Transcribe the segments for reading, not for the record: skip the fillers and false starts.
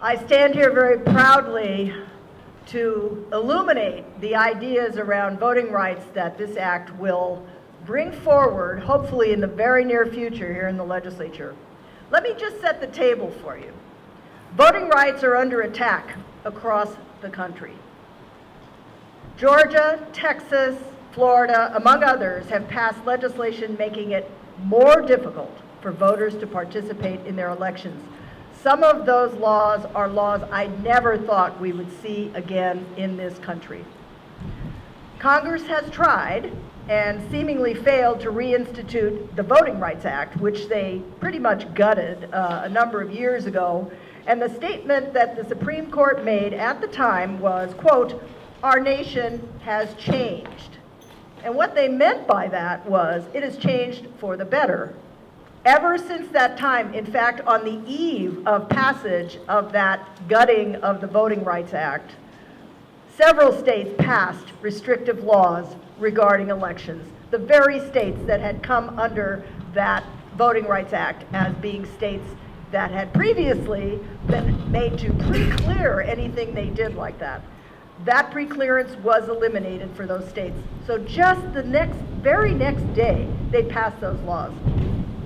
I stand here very proudly to illuminate the ideas around voting rights that this act will bring forward, hopefully in the very near future here in the legislature. Let me just set the table for you. Voting rights are under attack across the country. Georgia, Texas, Florida, among others, have passed legislation making it more difficult for voters to participate in their elections. Some of those laws are laws I never thought we would see again in this country. Congress has tried and seemingly failed to reinstitute the Voting Rights Act, which they pretty much gutted a number of years ago. And the statement that the Supreme Court made at the time was, quote, "Our nation has changed." And what they meant by that was, it has changed for the better. Ever since that time, in fact, on the eve of passage of that gutting of the Voting Rights Act, several states passed restrictive laws regarding elections. The very states that had come under that Voting Rights Act as being states that had previously been made to pre-clear anything they did like that. That pre-clearance was eliminated for those states. So just the very next day, they passed those laws.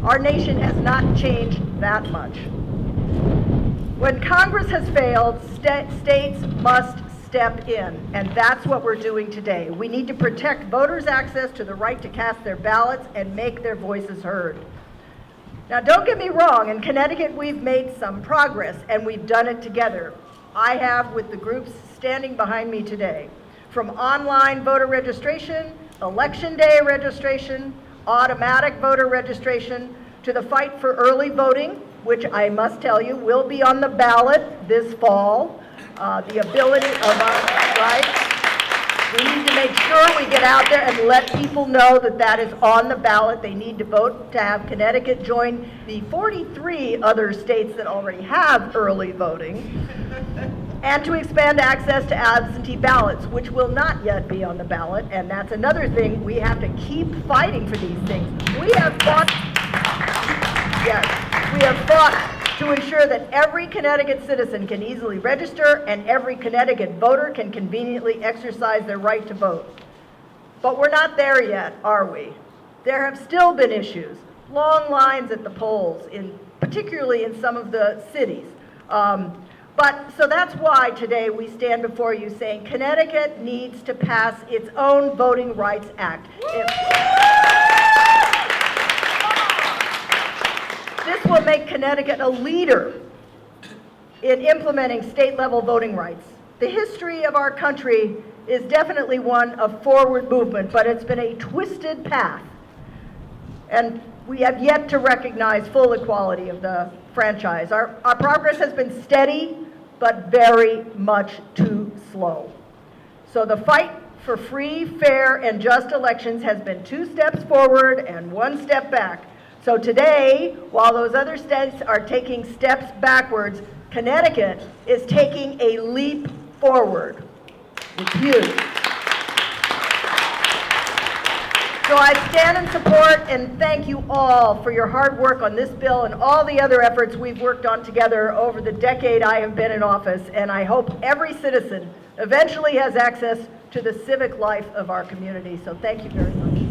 Our nation has not changed that much. When Congress has failed, states must step in, and that's what we're doing today. We need to protect voters' access to the right to cast their ballots and make their voices heard. Now, don't get me wrong, in Connecticut we've made some progress, and we've done it together. I have with the groups standing behind me today. From online voter registration, election day registration, automatic voter registration, to the fight for early voting, which I must tell you will be on the ballot this fall. The ability of us, right? We need to make sure we get out there and let people know that that is on the ballot. They need to vote to have Connecticut join the 43 other states that already have early voting, and to expand access to absentee ballots, which will not yet be on the ballot. And that's another thing, we have to keep fighting for these things. We have fought to ensure that every Connecticut citizen can easily register and every Connecticut voter can conveniently exercise their right to vote. But we're not there yet, are we? There have still been issues, long lines at the polls, particularly in some of the cities. So that's why today we stand before you saying Connecticut needs to pass its own Voting Rights Act. This will make Connecticut a leader in implementing state-level voting rights. The history of our country is definitely one of forward movement, but it's been a twisted path. And we have yet to recognize full equality of the franchise. Our progress has been steady, but very much too slow. So the fight for free, fair, and just elections has been 2 steps forward and 1 step back. So today, while those other states are taking steps backwards, Connecticut is taking a leap forward. It's huge. So I stand in support and thank you all for your hard work on this bill and all the other efforts we've worked on together over the decade I have been in office, and I hope every citizen eventually has access to the civic life of our community. So thank you very much.